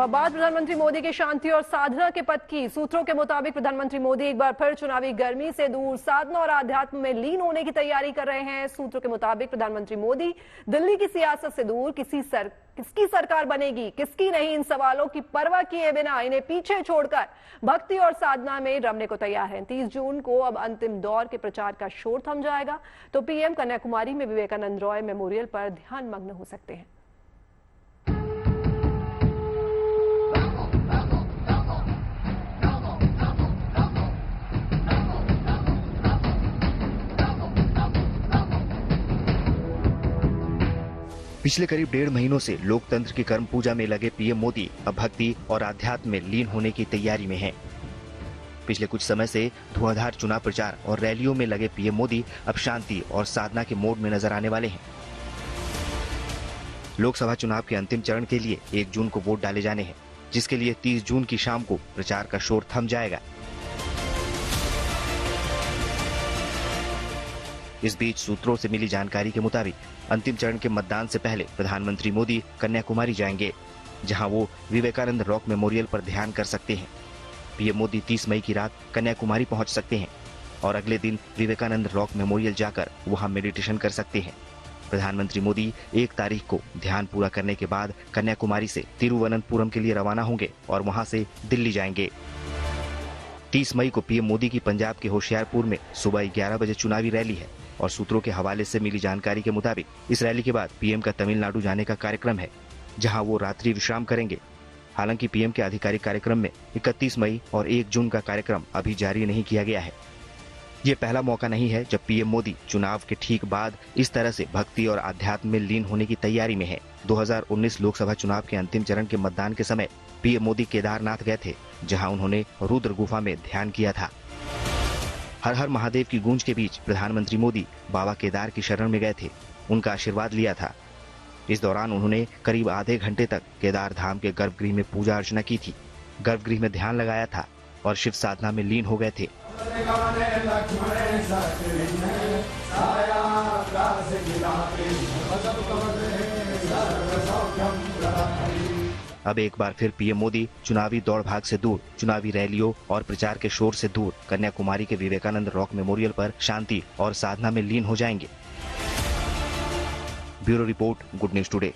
अब बात प्रधानमंत्री मोदी की शांति और साधना के पथ की। सूत्रों के मुताबिक प्रधानमंत्री मोदी एक बार फिर चुनावी गर्मी से दूर साधना और आध्यात्म में लीन होने की तैयारी कर रहे हैं। सूत्रों के मुताबिक प्रधानमंत्री मोदी दिल्ली की सियासत से दूर किसकी सरकार बनेगी, किसकी नहीं, इन सवालों की परवाह किए बिना इन्हें पीछे छोड़कर भक्ति और साधना में रमने को तैयार हैं। 30 जून को अब अंतिम दौर के प्रचार का शोर थम जाएगा तो पीएम कन्याकुमारी में विवेकानंद रॉय मेमोरियल पर ध्यान मग्न हो सकते हैं। पिछले करीब 1.5 महीनों से लोकतंत्र की कर्म पूजा में लगे पीएम मोदी अब भक्ति और आध्यात्म में लीन होने की तैयारी में हैं। पिछले कुछ समय से धुआंधार चुनाव प्रचार और रैलियों में लगे पीएम मोदी अब शांति और साधना के मोड में नजर आने वाले हैं। लोकसभा चुनाव के अंतिम चरण के लिए 1 जून को वोट डाले जाने हैं, जिसके लिए 30 जून की शाम को प्रचार का शोर थम जाएगा। इस बीच सूत्रों से मिली जानकारी के मुताबिक अंतिम चरण के मतदान से पहले प्रधानमंत्री मोदी कन्याकुमारी जाएंगे, जहां वो विवेकानंद रॉक मेमोरियल पर ध्यान कर सकते हैं। पीएम मोदी 30 मई की रात कन्याकुमारी पहुंच सकते हैं और अगले दिन विवेकानंद रॉक मेमोरियल जाकर वहां मेडिटेशन कर सकते हैं। प्रधानमंत्री मोदी 1 तारीख को ध्यान पूरा करने के बाद कन्याकुमारी से तिरुवनंतपुरम के लिए रवाना होंगे और वहां से दिल्ली जाएंगे। 30 मई को पीएम मोदी की पंजाब के होशियारपुर में सुबह 11 बजे चुनावी रैली है और सूत्रों के हवाले से मिली जानकारी के मुताबिक इस रैली के बाद पीएम का तमिलनाडु जाने का कार्यक्रम है, जहां वो रात्रि विश्राम करेंगे। हालांकि पीएम के आधिकारिक कार्यक्रम में 31 मई और 1 जून का कार्यक्रम अभी जारी नहीं किया गया है। ये पहला मौका नहीं है जब पीएम मोदी चुनाव के ठीक बाद इस तरह से भक्ति और आध्यात्म में लीन होने की तैयारी में है। 2019 लोकसभा चुनाव के अंतिम चरण के मतदान के समय पीएम मोदी केदारनाथ गए थे, जहां उन्होंने रुद्र गुफा में ध्यान किया था। हर हर महादेव की गूंज के बीच प्रधानमंत्री मोदी बाबा केदार की शरण में गए थे, उनका आशीर्वाद लिया था। इस दौरान उन्होंने करीब आधे घंटे तक केदार धाम के गर्भगृह में पूजा अर्चना की थी, गर्भगृह में ध्यान लगाया था और शिव साधना में लीन हो गए थे। अब एक बार फिर पीएम मोदी चुनावी दौड़ भाग से दूर, चुनावी रैलियों और प्रचार के शोर से दूर कन्याकुमारी के विवेकानंद रॉक मेमोरियल पर शांति और साधना में लीन हो जाएंगे। Bureau report, good news today.